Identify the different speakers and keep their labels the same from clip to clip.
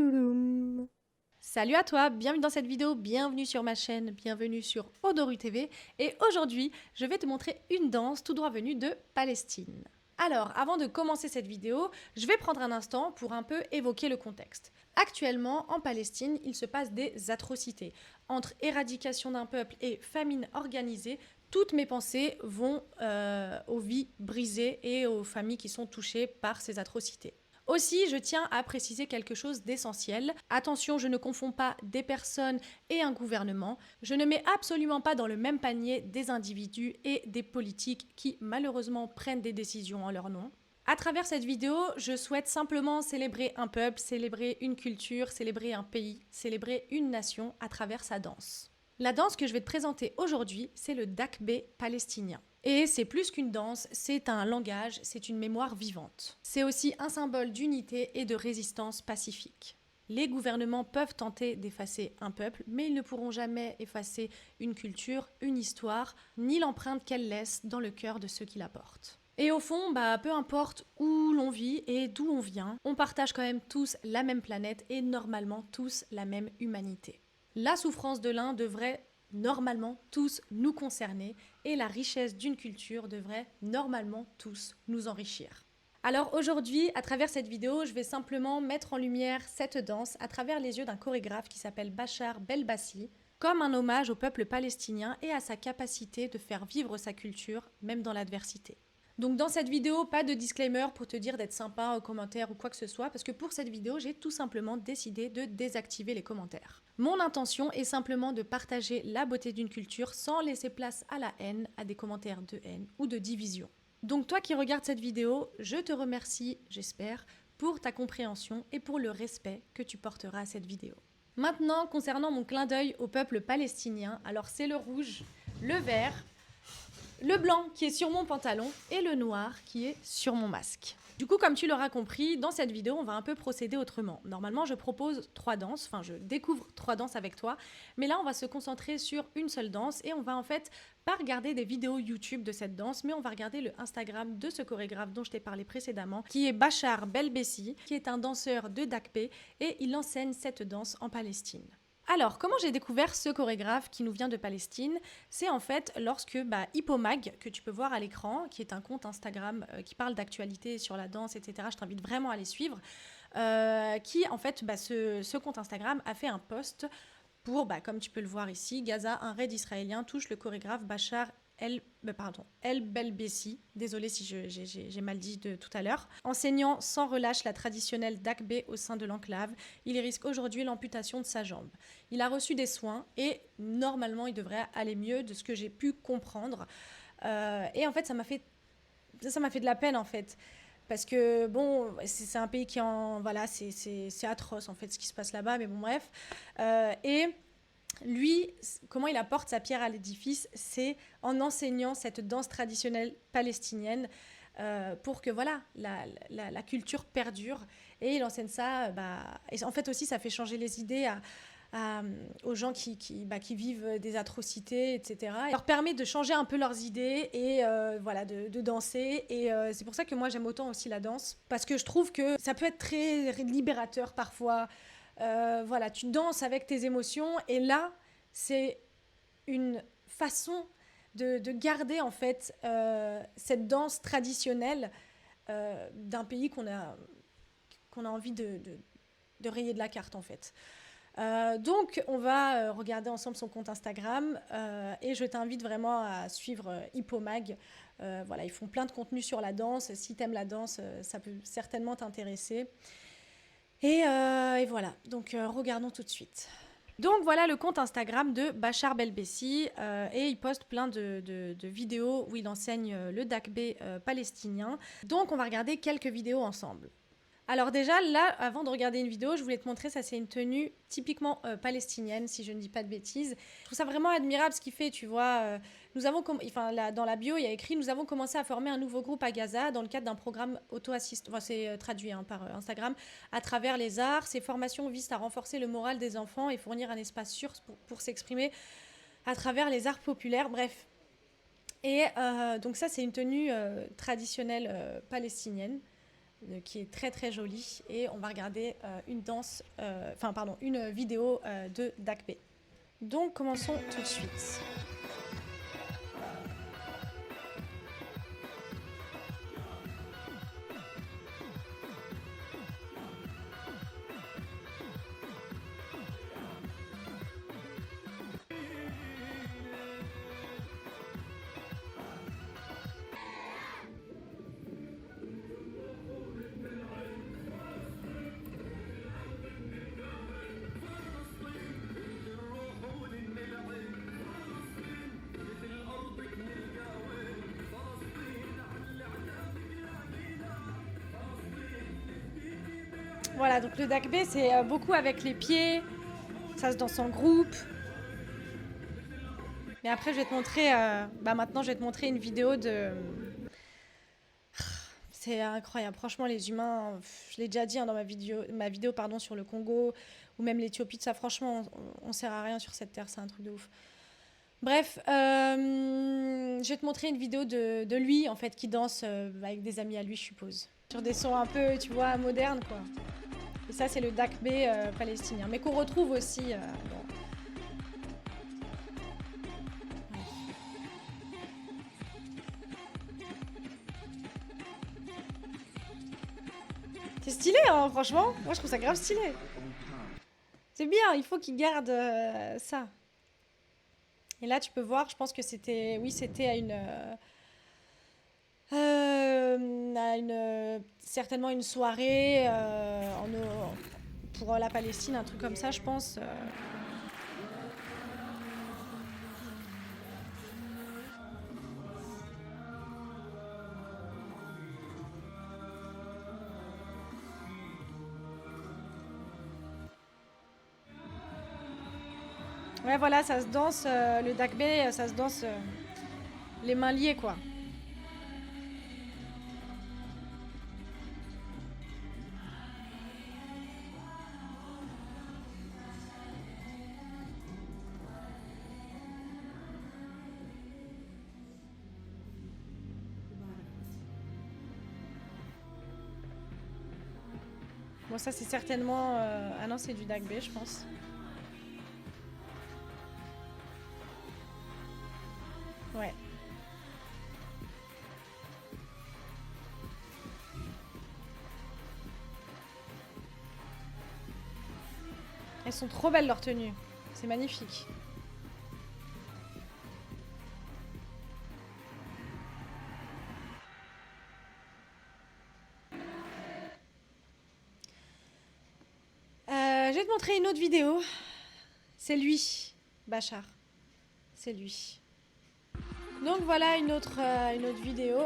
Speaker 1: Toulouloum. Salut à toi, bienvenue dans cette vidéo, bienvenue sur ma chaîne, bienvenue sur Odoru TV. Et aujourd'hui, je vais te montrer une danse tout droit venue de Palestine. Alors, avant de commencer cette vidéo, je vais prendre un instant pour un peu évoquer le contexte. Actuellement, en Palestine, il se passe des atrocités. Entre éradication d'un peuple et famine organisée, toutes mes pensées vont aux vies brisées et aux familles qui sont touchées par ces atrocités. Aussi, je tiens à préciser quelque chose d'essentiel. Attention, je ne confonds pas des personnes et un gouvernement. Je ne mets absolument pas dans le même panier des individus et des politiques qui malheureusement prennent des décisions en leur nom. À travers cette vidéo, je souhaite simplement célébrer un peuple, célébrer une culture, célébrer un pays, célébrer une nation à travers sa danse. La danse que je vais te présenter aujourd'hui, c'est le dakbé palestinien. Et c'est plus qu'une danse, c'est un langage, c'est une mémoire vivante. C'est aussi un symbole d'unité et de résistance pacifique. Les gouvernements peuvent tenter d'effacer un peuple, mais ils ne pourront jamais effacer une culture, une histoire, ni l'empreinte qu'elle laisse dans le cœur de ceux qui la portent. Et au fond, peu importe où l'on vit et d'où on vient, on partage quand même tous la même planète et normalement tous la même humanité. La souffrance de l'un devrait normalement tous nous concerner et la richesse d'une culture devrait normalement tous nous enrichir. Alors aujourd'hui, à travers cette vidéo, je vais simplement mettre en lumière cette danse à travers les yeux d'un chorégraphe qui s'appelle Bachar Belbassi, comme un hommage au peuple palestinien et à sa capacité de faire vivre sa culture, même dans l'adversité. Donc dans cette vidéo, pas de disclaimer pour te dire d'être sympa aux commentaires ou quoi que ce soit, parce que pour cette vidéo, j'ai tout simplement décidé de désactiver les commentaires. Mon intention est simplement de partager la beauté d'une culture sans laisser place à la haine, à des commentaires de haine ou de division. Donc toi qui regardes cette vidéo, je te remercie, j'espère, pour ta compréhension et pour le respect que tu porteras à cette vidéo. Maintenant, concernant mon clin d'œil au peuple palestinien, alors c'est le rouge, le vert, le blanc qui est sur mon pantalon et le noir qui est sur mon masque. Du coup, comme tu l'auras compris, dans cette vidéo, on va un peu procéder autrement. Normalement, je propose 3 danses, enfin je découvre 3 danses avec toi, mais là, on va se concentrer sur une seule danse et on va en fait pas regarder des vidéos YouTube de cette danse, mais on va regarder le Instagram de ce chorégraphe dont je t'ai parlé précédemment, qui est Bachar Belbassi, qui est un danseur de dakbé et il enseigne cette danse en Palestine. Alors, comment j'ai découvert ce chorégraphe qui nous vient de Palestine? C'est en fait lorsque Hippomag, que tu peux voir à l'écran, qui est un compte Instagram qui parle d'actualité sur la danse, etc. Je t'invite vraiment à les suivre. Qui, en fait, ce compte Instagram a fait un post pour, comme tu peux le voir ici, Gaza, un raid israélien touche le chorégraphe Bachar El Belbassi, désolé si j'ai mal dit tout à l'heure. Enseignant sans relâche la traditionnelle dakbé au sein de l'enclave, il risque aujourd'hui l'amputation de sa jambe. Il a reçu des soins et normalement il devrait aller mieux de ce que j'ai pu comprendre. Et en fait ça m'a fait de la peine en fait. Parce que bon, c'est un pays qui en... Voilà, c'est atroce en fait ce qui se passe là-bas, mais bon bref. Et lui, comment il apporte sa pierre à l'édifice, c'est en enseignant cette danse traditionnelle palestinienne pour que voilà, la culture perdure. Et il enseigne ça, et en fait aussi ça fait changer les idées aux gens qui vivent des atrocités, etc. Il leur permet de changer un peu leurs idées et voilà, de danser. Et c'est pour ça que moi j'aime autant aussi la danse, parce que je trouve que ça peut être très libérateur parfois. Voilà, tu danses avec tes émotions et là, c'est une façon de garder en fait cette danse traditionnelle d'un pays qu'on a envie de rayer de la carte en fait. Donc on va regarder ensemble son compte Instagram et je t'invite vraiment à suivre Hippomag. Voilà, ils font plein de contenu sur la danse. Si t'aimes la danse, ça peut certainement t'intéresser. Et voilà, donc regardons tout de suite. Donc voilà le compte Instagram de Bachar Belbassi et il poste plein de vidéos où il enseigne le dakbé palestinien. Donc on va regarder quelques vidéos ensemble. Alors déjà là, avant de regarder une vidéo, je voulais te montrer, ça c'est une tenue typiquement palestinienne si je ne dis pas de bêtises. Je trouve ça vraiment admirable ce qu'il fait, tu vois. Nous avons, dans la bio il y a écrit, nous avons commencé à former un nouveau groupe à Gaza dans le cadre d'un programme auto-assisté, enfin c'est traduit par Instagram, à travers les arts. Ces formations visent à renforcer le moral des enfants et fournir un espace sûr pour s'exprimer à travers les arts populaires, bref. Et donc ça c'est une tenue traditionnelle palestinienne. qui est très très jolie. Et on va regarder une danse, une vidéo de Dakbe. Donc commençons tout de suite. Voilà, donc le Dakbe, c'est beaucoup avec les pieds, ça se danse en groupe. Mais après, je vais te montrer, maintenant, je vais te montrer une vidéo de... C'est incroyable, franchement, les humains, je l'ai déjà dit hein, dans ma vidéo pardon, sur le Congo, ou même l'Éthiopie, ça, franchement, on sert à rien sur cette terre, c'est un truc de ouf. Bref, je vais te montrer une vidéo de lui, en fait, qui danse avec des amis à lui, je suppose. Sur des sons un peu, tu vois, modernes, quoi. Et ça, c'est le Dakbe palestinien, mais qu'on retrouve aussi dans... C'est stylé, hein, franchement. Moi, je trouve ça grave stylé. C'est bien, il faut qu'il garde ça. Et là, tu peux voir, je pense que c'était... Oui, c'était certainement une soirée pour la Palestine, un truc comme ça, je pense. Ouais, voilà, ça se danse, le Dakbe, ça se danse les mains liées, quoi. Bon, ça, c'est certainement... Ah non, c'est du Dakbe, je pense. Ouais. Elles sont trop belles, leurs tenues. C'est magnifique. Je vais te montrer une autre vidéo. C'est lui, Bachar. C'est lui. Donc voilà une autre vidéo.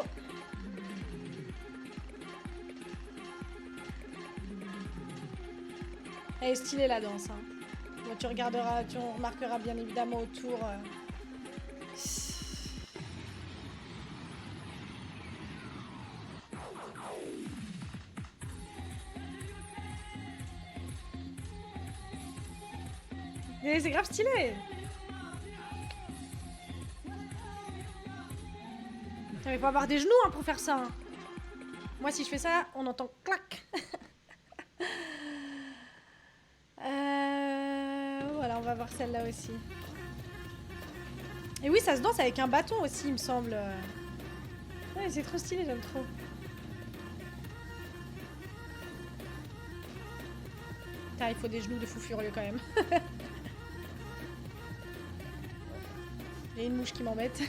Speaker 1: Elle est stylée la danse. Hein. Bon, tu remarqueras bien évidemment autour. Mais c'est grave stylé. Il faut avoir des genoux hein, pour faire ça. Hein. Moi, si je fais ça, on entend clac. Voilà, on va voir celle-là aussi. Et oui, ça se danse avec un bâton aussi, il me semble. Ouais, c'est trop stylé, j'aime trop. Putain, il faut des genoux de fou furieux quand même. Il y a une mouche qui m'embête.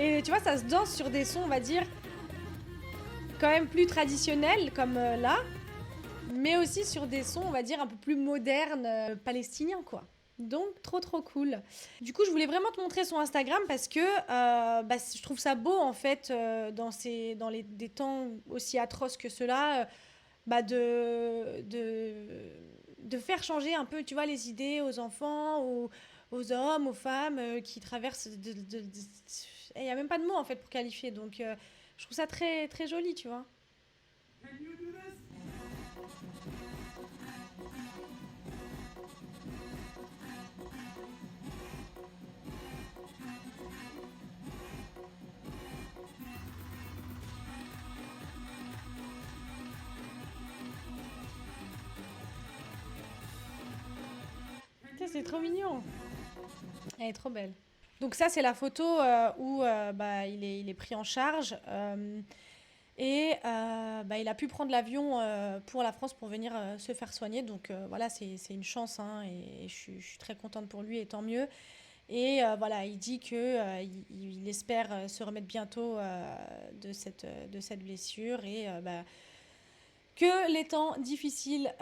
Speaker 1: Et tu vois, ça se danse sur des sons, on va dire, quand même plus traditionnels, comme là, mais aussi sur des sons, on va dire, un peu plus modernes, palestiniens, quoi. Donc, trop trop cool. Du coup, je voulais vraiment te montrer son Instagram parce que je trouve ça beau, en fait, dans des temps aussi atroces que ceux-là, de faire changer un peu, tu vois, les idées aux enfants, aux hommes, aux femmes qui traversent il n'y a même pas de mots en fait pour qualifier, donc je trouve ça très très joli, tu vois. c'est trop mignon. Elle est trop belle. Donc ça, c'est la photo où il est pris en charge. Il a pu prendre l'avion pour la France pour venir se faire soigner. Donc voilà, c'est une chance, hein, et je suis très contente pour lui, et tant mieux. Et voilà, il dit que il espère se remettre bientôt de cette blessure, et que les temps difficiles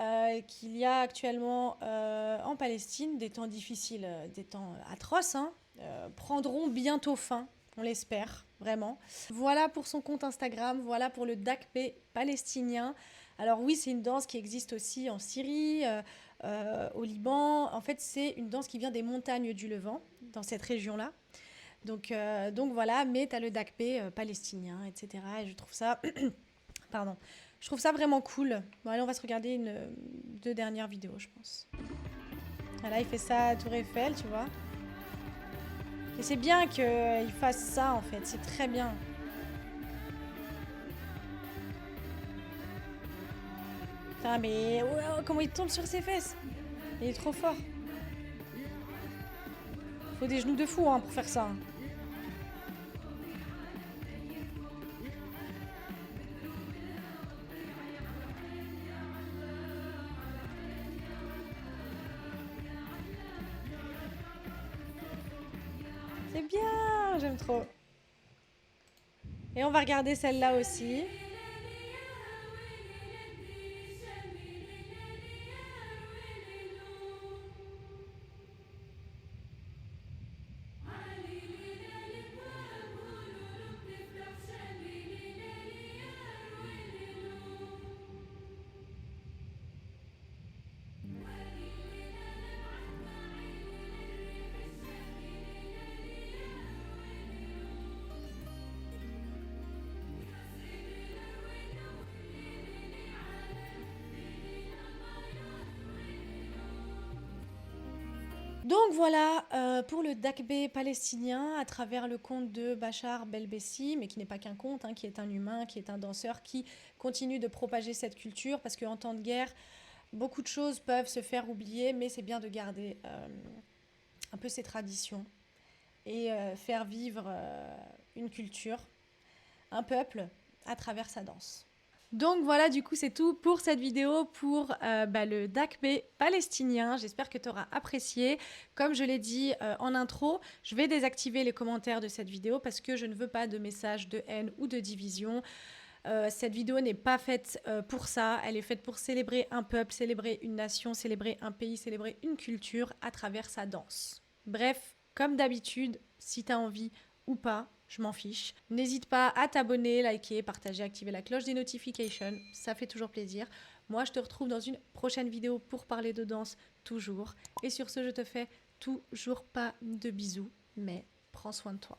Speaker 1: qu'il y a actuellement en Palestine, des temps difficiles, des temps atroces, hein, prendront bientôt fin. On l'espère, vraiment. Voilà pour son compte Instagram, voilà pour le dakbé palestinien. Alors oui, c'est une danse qui existe aussi en Syrie, au Liban. En fait, c'est une danse qui vient des montagnes du Levant, dans cette région-là. Donc voilà, mais tu as le dakbé palestinien, etc. Et je trouve ça... Pardon. Je trouve ça vraiment cool. Bon, allez, on va se regarder deux dernières vidéos, je pense. Voilà, il fait ça à Tour Eiffel, tu vois. Et c'est bien qu'il fasse ça, en fait. C'est très bien. Putain, mais comment il tombe sur ses fesses. Il est trop fort. Faut des genoux de fou, hein, pour faire ça. C'est bien, j'aime trop. Et on va regarder celle-là aussi. Donc voilà pour le dakbé palestinien à travers le conte de Bachar Belbessi, mais qui n'est pas qu'un conte, hein, qui est un humain, qui est un danseur, qui continue de propager cette culture, parce qu'en temps de guerre, beaucoup de choses peuvent se faire oublier, mais c'est bien de garder un peu ses traditions et faire vivre une culture, un peuple à travers sa danse. Donc voilà, du coup, c'est tout pour cette vidéo pour le dakbé palestinien. J'espère que tu auras apprécié. Comme je l'ai dit en intro, je vais désactiver les commentaires de cette vidéo parce que je ne veux pas de messages de haine ou de division. Cette vidéo n'est pas faite pour ça. Elle est faite pour célébrer un peuple, célébrer une nation, célébrer un pays, célébrer une culture à travers sa danse. Bref, comme d'habitude, si tu as envie ou pas, je m'en fiche. N'hésite pas à t'abonner, liker, partager, activer la cloche des notifications. Ça fait toujours plaisir. Moi, je te retrouve dans une prochaine vidéo pour parler de danse, toujours. Et sur ce, je te fais toujours pas de bisous, mais prends soin de toi.